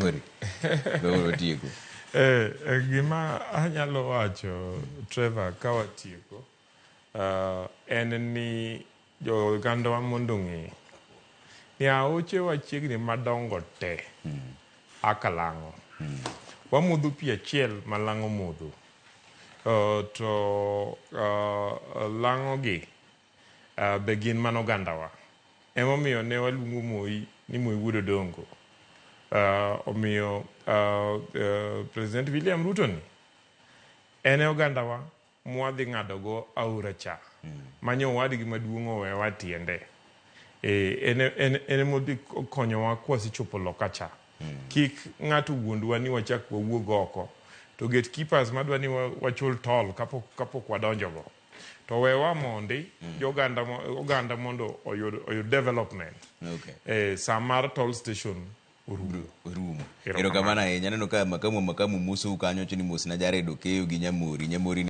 Nyamori. Bawro tieko. Gima anyalo wacho Trevor ka watieko en ni jo Uganda wa mondo ng'e ni aoche wachiegni madongo te akalang'o. Wamodho pi achiel ma lang'o modho. To lang'o gi be gin man ogandawa. Emomiyo ne waluongo Moi ni Moi wuod Odongo. Omiyo President William Ruto ni ene ogandawa mwadhi ng'adogo aora cha. Manyo wadgi maduong' owewa tiende. Ene modhi konyowa kwasichopo loka cha. Kik ng'ato wuondwa ni wachak wawuog oko. To gatekeepers madwa ni wachul toll kapok wadonjogo. To wewa mondi oganda mondo oyud development. Okay. Samar toll station Rumo. Erokamano ahinya. Aneno ka makamu muso kanyo chini mos na jaredo keyo gi Nyamori.